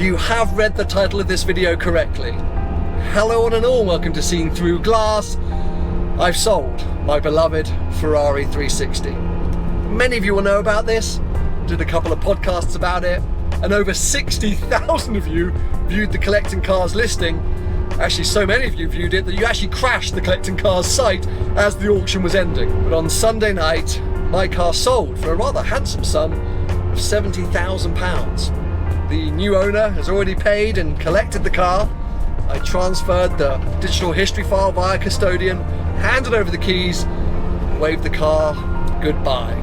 You have read the title of this video correctly. Hello one and all, welcome to Seeing Through Glass. I've sold my beloved Ferrari 360. Many of you will know about this. I did a couple of podcasts about it, and over 60,000 of you viewed the Collecting Cars listing. Actually, so many of you viewed it that you actually crashed the Collecting Cars site as the auction was ending. But on Sunday night, my car sold for a rather handsome sum of £70,000. The new owner has already paid and collected the car. I transferred the digital history file via Custodian, handed over the keys, waved the car goodbye.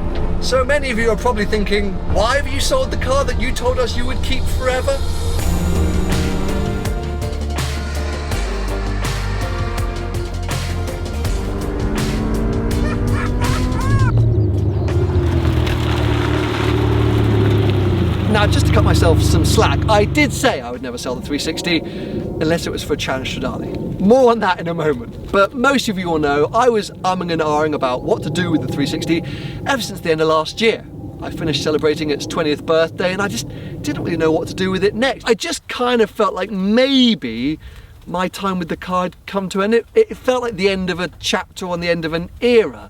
So many of you are probably thinking, why have you sold the car that you told us you would keep forever? Now, just to cut myself some slack, I did say I would never sell the 360 unless it was for a Challenge Stradale. More on that in a moment. But most of you will know I was umming and ahhing about what to do with the 360 ever since the end of last year. I finished celebrating its 20th birthday and I just didn't really know what to do with it next. I just kind of felt like maybe my time with the car had come to an end. It felt like the end of a chapter or the end of an era.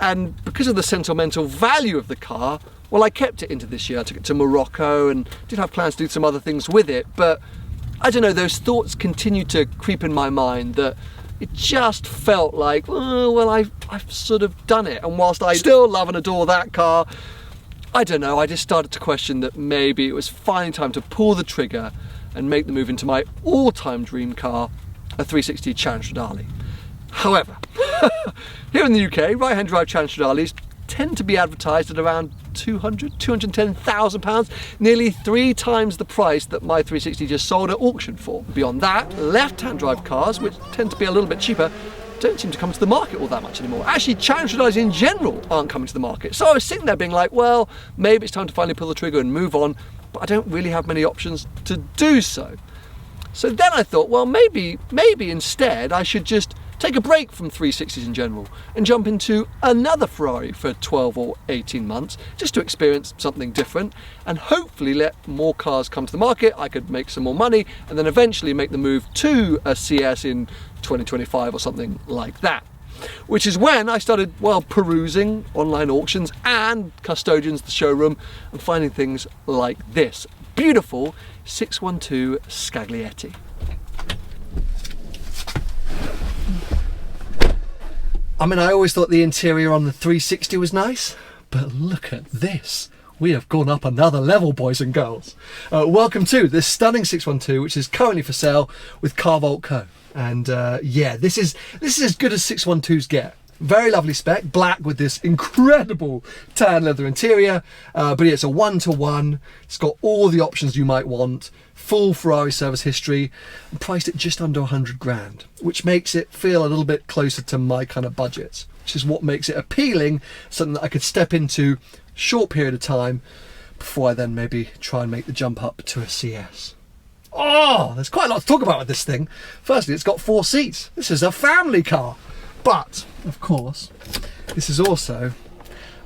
And because of the sentimental value of the car, well, I kept it into this year. I took it to Morocco and did have plans to do some other things with it, but I don't know, those thoughts continued to creep in my mind that it just felt like, oh, well, I've sort of done it. And whilst I still love and adore that car, I don't know, I just started to question that maybe it was finally time to pull the trigger and make the move into my all-time dream car, a 360 Challenge Stradale. However, here in the UK, right-hand drive Challenge Stradales tend to be advertised at around £210,000, nearly 3 times the price that my 360 just sold at auction for. Beyond that, left-hand drive cars, which tend to be a little bit cheaper, don't seem to come to the market all that much anymore. Actually, Challenge Stradales in general aren't coming to the market. So I was sitting there being like, well, maybe it's time to finally pull the trigger and move on, but I don't really have many options to do so. So then I thought, well, maybe instead I should just take a break from 360s in general and jump into another Ferrari for 12 or 18 months just to experience something different and hopefully let more cars come to the market. I could make some more money and then eventually make the move to a CS in 2025 or something like that. Which is when I started, well, perusing online auctions and Custodians, the showroom, and finding things like this beautiful 612 Scaglietti. I mean, I always thought the interior on the 360 was nice, but look at this. We have gone up another level, boys and girls. Welcome to this stunning 612, which is currently for sale with Car Vault Co. And yeah, this is as good as 612s get. Very lovely spec, black with this incredible tan leather interior, but yeah, it's a 1-to-1. It's got all the options you might want, full Ferrari service history, and priced at just under 100 grand, which makes it feel a little bit closer to my kind of budgets, which is what makes it appealing, something that I could step into short period of time before I then maybe try and make the jump up to a CS. Oh, there's quite a lot to talk about with this thing. Firstly, it's got 4 seats. This is a family car. But, of course, this is also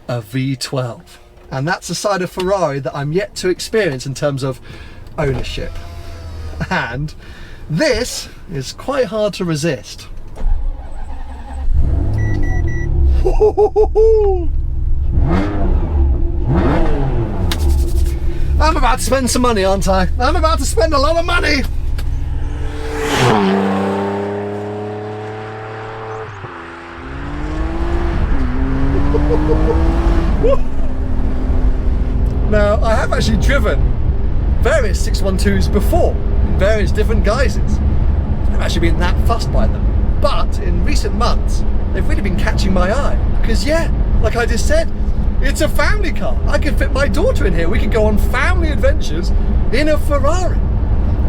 a V12. And that's a side of Ferrari that I'm yet to experience in terms of ownership. And this is quite hard to resist. I'm about to spend some money, aren't I? I'm about to spend a lot of money. Now, I have actually driven various 612s before, in various different guises. I've never actually been that fussed by them. But in recent months, they've really been catching my eye. Because yeah, like I just said, it's a family car. I could fit my daughter in here. We could go on family adventures in a Ferrari.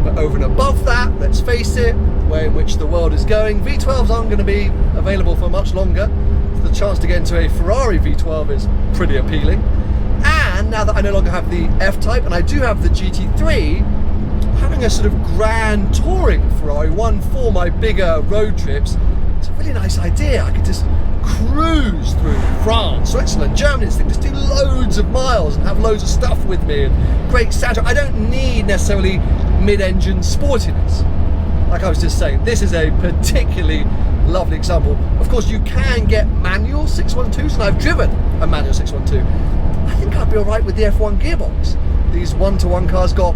But over and above that, let's face it, the way in which the world is going, V12s aren't going to be available for much longer. So the chance to get into a Ferrari V12 is pretty appealing. And now that I no longer have the F-Type and I do have the GT3, having a sort of grand touring Ferrari, one for my bigger road trips, it's a really nice idea. I could just cruise through France, Switzerland, Germany, this thing, just do loads of miles and have loads of stuff with me and great soundtrack. I don't need necessarily mid-engine sportiness. Like I was just saying, this is a particularly lovely example. Of course, you can get manual 612s, and I've driven a manual 612. I think I'd be all right with the F1 gearbox. These one-to-one cars got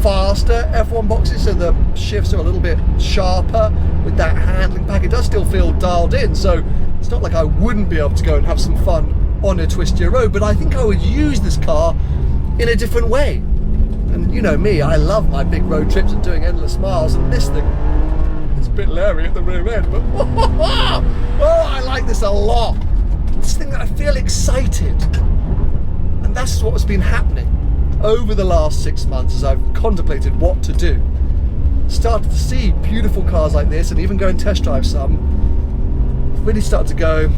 faster F1 boxes, so the shifts are a little bit sharper with that handling pack. It does still feel dialed in, so it's not like I wouldn't be able to go and have some fun on a twistier road, but I think I would use this car in a different way. And you know me, I love my big road trips and doing endless miles, and this thing, it's a bit leery at the rear end, but oh, I like this a lot. This thing, I feel excited. And that's what's been happening over the last 6 months as I've contemplated what to do. Started to see beautiful cars like this and even go and test drive some. Really started to go,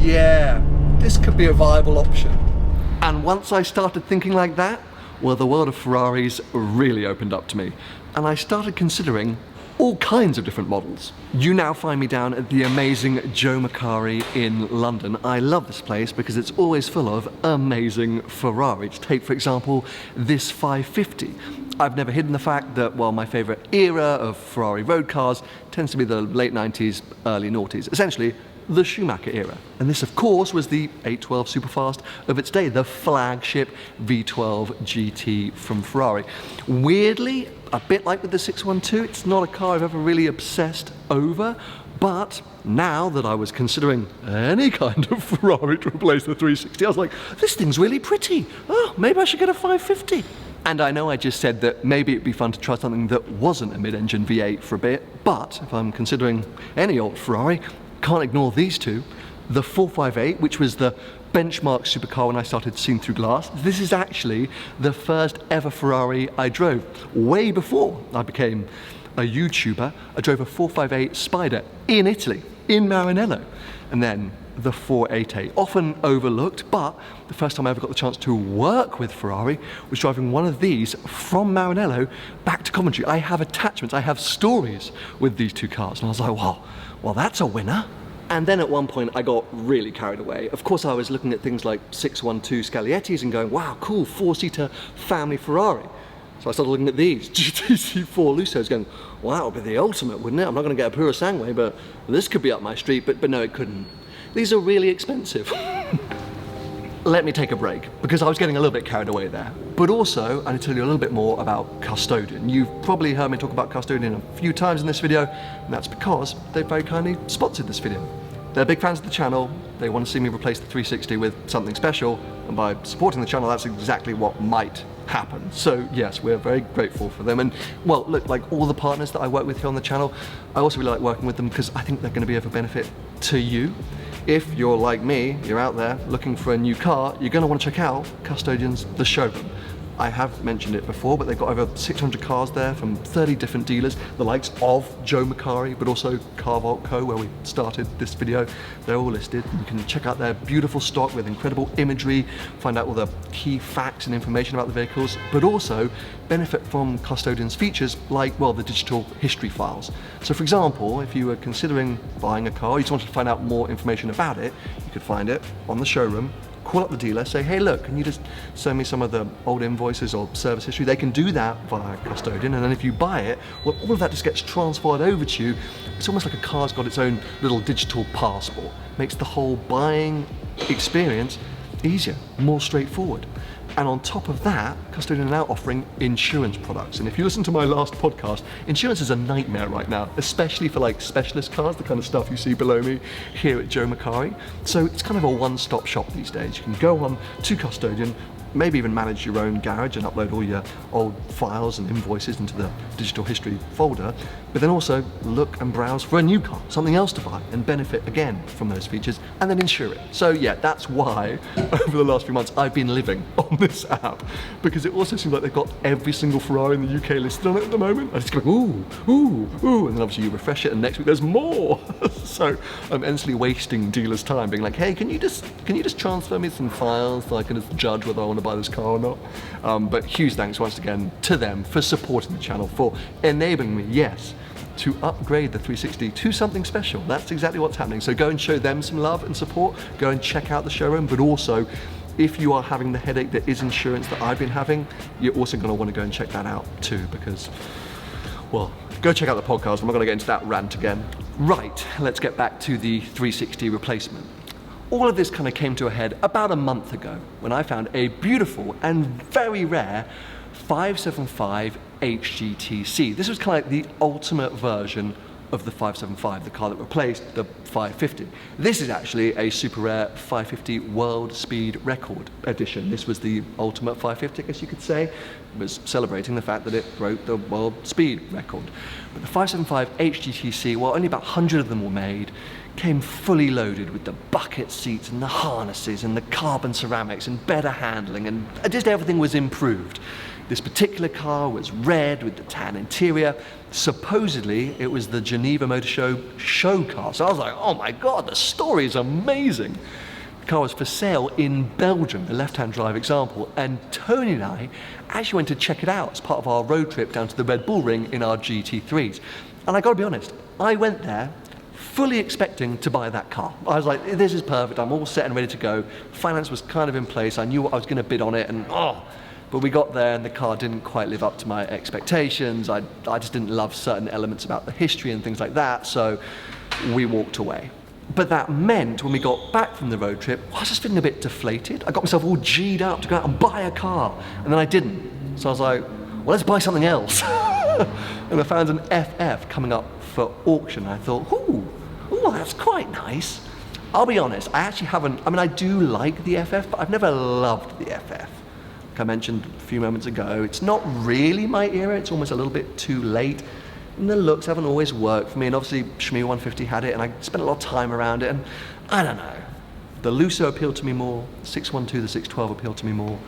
yeah, this could be a viable option. And once I started thinking like that, well, the world of Ferraris really opened up to me, and I started considering all kinds of different models. You now find me down at the amazing Joe Macari in London. I love this place because it's always full of amazing Ferraris. Take, for example, this 550. I've never hidden the fact that, well, my favorite era of Ferrari road cars tends to be the late 90s, early noughties. Essentially, the Schumacher era. And this, of course, was the 812 Superfast of its day, the flagship V12 GT from Ferrari. Weirdly, a bit like with the 612, it's not a car I've ever really obsessed over, but now that I was considering any kind of Ferrari to replace the 360, I was like, this thing's really pretty. Oh, maybe I should get a 550. And I know I just said that maybe it'd be fun to try something that wasn't a mid-engine V8 for a bit, but if I'm considering any old Ferrari, can't ignore these two. The 458, which was the benchmark supercar when I started seeing through glass. This is actually the first ever Ferrari I drove. Way before I became a YouTuber, I drove a 458 Spider in Italy, in Maranello. And then the 488, often overlooked, but the first time I ever got the chance to work with Ferrari was driving one of these from Maranello back to Coventry. I have attachments, I have stories with these two cars, and I was like, wow, well, that's a winner. And then at one point I got really carried away. Of course, I was looking at things like 612 Scagliettis and going, wow, cool, 4-seater family Ferrari. So I started looking at these GTC4 Lusos going, wow, it'd be the ultimate, wouldn't it? I'm not gonna get a Pura Sangue, but this could be up my street, but no, it couldn't. These are really expensive. Let me take a break, because I was getting a little bit carried away there. But also, I need to tell you a little bit more about Custodian. You've probably heard me talk about Custodian a few times in this video, and that's because they very kindly sponsored this video. They're big fans of the channel, they want to see me replace the 360 with something special, and by supporting the channel, that's exactly what might happen. So yes, we're very grateful for them. And well, look, like all the partners that I work with here on the channel, I also really like working with them because I think they're going to be of a benefit to you. If you're like me, you're out there looking for a new car, you're going to want to check out Custodian's The Showroom. I have mentioned it before, but they've got over 600 cars there from 30 different dealers, the likes of Joe Macari, but also Car Vault Co, where we started this video. They're all listed. You can check out their beautiful stock with incredible imagery, find out all the key facts and information about the vehicles, but also benefit from Custodian's features like, well, the digital history files. So for example, if you were considering buying a car, you just wanted to find out more information about it, you could find it on the showroom. Call up the dealer, say, hey look, can you just send me some of the old invoices or service history? They can do that via Custodian, and then if you buy it, well, all of that just gets transferred over to you. It's almost like a car's got its own little digital passport. Makes the whole buying experience easier, more straightforward. And on top of that, Custodian are now offering insurance products. And if you listen to my last podcast, insurance is a nightmare right now, especially for like specialist cars, the kind of stuff you see below me here at Joe Macari. So it's kind of a one-stop shop these days. You can go on to Custodian, maybe even manage your own garage and upload all your old files and invoices into the digital history folder, but then also look and browse for a new car, something else to buy, and benefit again from those features, and then insure it. So yeah, that's why over the last few months I've been living on this app, because it also seems like they've got every single Ferrari in the UK listed on it at the moment. I just go, ooh, ooh, ooh, and then obviously you refresh it and next week there's more. So I'm endlessly wasting dealers' time being like, hey, can you just transfer me some files so I can just judge whether I want to buy this car or not? But huge thanks once again to them for supporting the channel, for enabling me, yes, to upgrade the 360 to something special. That's exactly what's happening. So go and show them some love and support, go and check out the showroom, but also if you are having the headache that is insurance that I've been having, you're also going to want to go and check that out too, because, well, go check out the podcast. I'm not going to get into that rant again. Right, let's get back to the 360 replacement. All of this kind of came to a head about a month ago when I found a beautiful and very rare 575 HGTC. This was kind of like the ultimate version of the 575, the car that replaced the 550. This is actually a super rare 550 World Speed Record edition. This was the ultimate 550, I guess you could say. It was celebrating the fact that it broke the world speed record. But the 575 HGTC, well, only about 100 of them were made, came fully loaded with the bucket seats and the harnesses and the carbon ceramics and better handling, and just everything was improved. This particular car was red with the tan interior. Supposedly, it was the Geneva Motor Show car. So I was like, oh my God, the story is amazing. The car was for sale in Belgium, the left-hand drive example, and Tony and I actually went to check it out as part of our road trip down to the Red Bull Ring in our GT3s. And I gotta be honest, I went there fully expecting to buy that car. I was like, this is perfect, I'm all set and ready to go. Finance was kind of in place, I knew what I was gonna bid on it, and but we got there and the car didn't quite live up to my expectations. I just didn't love certain elements about the history and things like that, so we walked away. But that meant when we got back from the road trip, I was just feeling a bit deflated. I got myself all G'd up to go out and buy a car, and then I didn't. So I was like, well, let's buy something else. And I found an FF coming up for auction. I thought, ooh, that's quite nice. I'll be honest, I actually haven't, I do like the FF, but I've never loved the FF. Like I mentioned a few moments ago, it's not really my era, it's almost a little bit too late. And the looks haven't always worked for me, and obviously Shmee 150 had it, and I spent a lot of time around it, and I don't know. The Lusso appealed to me more, the 612, the 612 appealed to me more.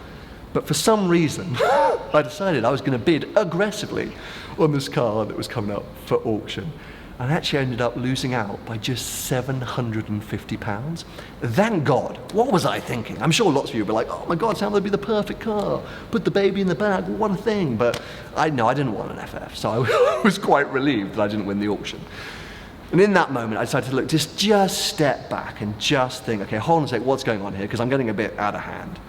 But for some reason, I decided I was going to bid aggressively on this car that was coming up for auction. And I actually ended up losing out by just £750. Thank God. What was I thinking? I'm sure lots of you will be like, oh my God, Sam, that'd be the perfect car. Put the baby in the bag, what a thing. But I didn't want an FF, so I was quite relieved that I didn't win the auction. And in that moment, I decided to look, just step back and just think, okay, hold on a sec, what's going on here? Because I'm getting a bit out of hand.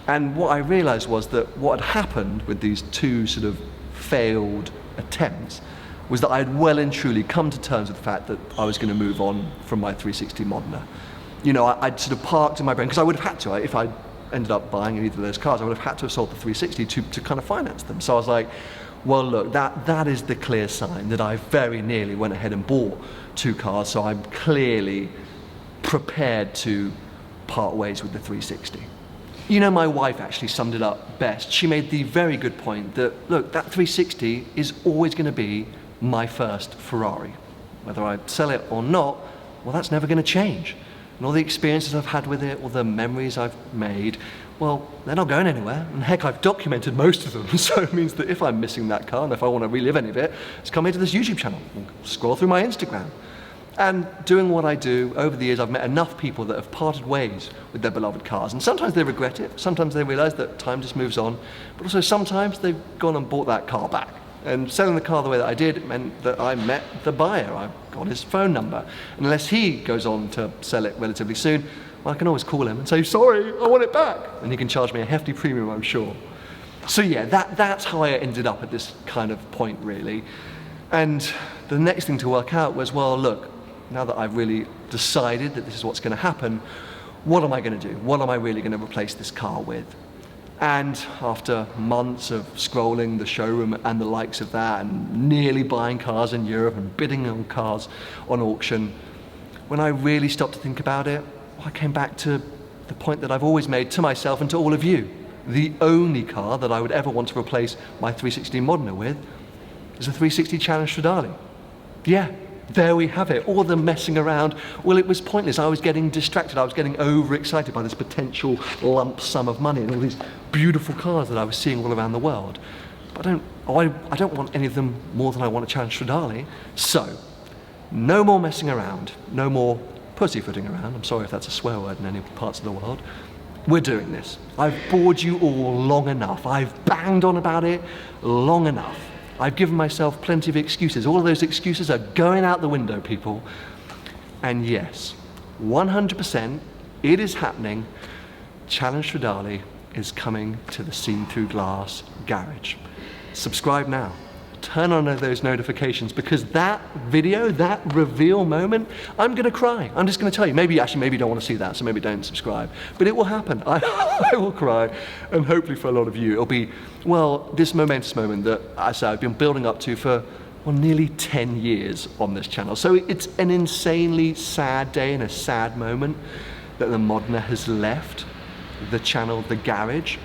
And what I realized was that what had happened with these two sort of failed attempts was that I had well and truly come to terms with the fact that I was going to move on from my 360 Modena. You know, I'd sort of parked in my brain, because I would have had to, if I ended up buying either of those cars, I would have had to have sold the 360 to kind of finance them. So I was like, well, look, that is the clear sign that I very nearly went ahead and bought two cars, so I'm clearly prepared to part ways with the 360. You know, my wife actually summed it up best. She made the very good point that, look, that 360 is always going to be my first Ferrari. Whether I sell it or not, well, that's never going to change. And all the experiences I've had with it, all the memories I've made, well, they're not going anywhere. And heck, I've documented most of them. So it means that if I'm missing that car, and if I want to relive any of it, just come into this YouTube channel and scroll through my Instagram. And doing what I do, over the years, I've met enough people that have parted ways with their beloved cars. And sometimes they regret it. Sometimes they realize that time just moves on. But also sometimes they've gone and bought that car back. And selling the car the way that I did meant that I met the buyer. I got his phone number. And unless he goes on to sell it relatively soon, well, I can always call him and say, sorry, I want it back. And he can charge me a hefty premium, I'm sure. So yeah, that's how I ended up at this kind of point, really. And the next thing to work out was, well, look, now that I've really decided that this is what's going to happen, what am I going to do? What am I really going to replace this car with? And after months of scrolling the showroom and the likes of that, and nearly buying cars in Europe and bidding on cars on auction, when I really stopped to think about it, I came back to the point that I've always made to myself and to all of you. The only car that I would ever want to replace my 360 Modena with is a 360 Challenge Stradale. Yeah. There we have it, all the messing around. Well, it was pointless. I was getting distracted. I was getting overexcited by this potential lump sum of money and all these beautiful cars that I was seeing all around the world. But I don't want any of them more than I want a Challenge Stradale. So, no more messing around. No more pussyfooting around. I'm sorry if that's a swear word in any parts of the world. We're doing this. I've bored you all long enough. I've banged on about it long enough. I've given myself plenty of excuses. All of those excuses are going out the window, people. And yes, 100%, it is happening. Challenge Stradale is coming to the Seen Through Glass garage. Subscribe now. Turn on those notifications, because that video, that reveal moment, I'm gonna cry. I'm just gonna tell you. Maybe you don't want to see that, so maybe don't subscribe. But it will happen. I will cry, and hopefully for a lot of you, it'll be, well, this momentous moment that I've been building up to for, well, nearly 10 years on this channel. So it's an insanely sad day and a sad moment that the Modena has left the channel, the garage.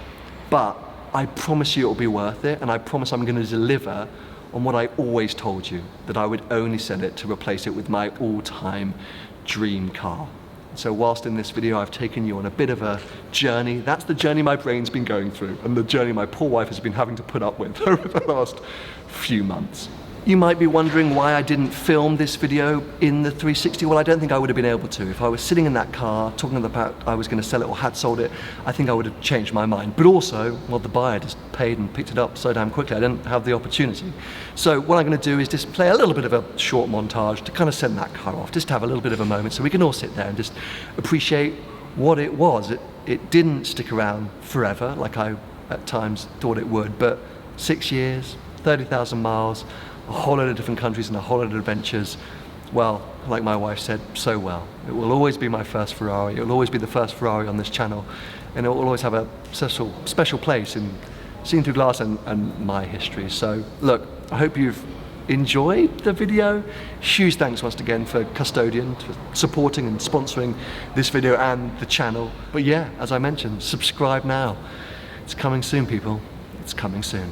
But I promise you it'll be worth it, and I promise I'm gonna deliver on what I always told you, that I would only sell it to replace it with my all-time dream car. So whilst in this video I've taken you on a bit of a journey, that's the journey my brain's been going through, and the journey my poor wife has been having to put up with over the last few months. You might be wondering why I didn't film this video in the 360. Well, I don't think I would have been able to. If I was sitting in that car talking about I was going to sell it or had sold it, I think I would have changed my mind. But also, well, the buyer just paid and picked it up so damn quickly. I didn't have the opportunity. So what I'm going to do is just play a little bit of a short montage to kind of send that car off, just to have a little bit of a moment so we can all sit there and just appreciate what it was. It didn't stick around forever like I at times thought it would, but 6 years, 30,000 miles, a whole lot of different countries and a whole lot of adventures. Well, like my wife said so well, it will always be my first Ferrari. It will always be the first Ferrari on this channel, and it will always have a special place in Seen Through Glass and my history. So look, I hope you've enjoyed the video. Huge thanks once again for Custodian for supporting and sponsoring this video and the channel. But yeah, as I mentioned, subscribe now. It's coming soon, people. It's coming soon.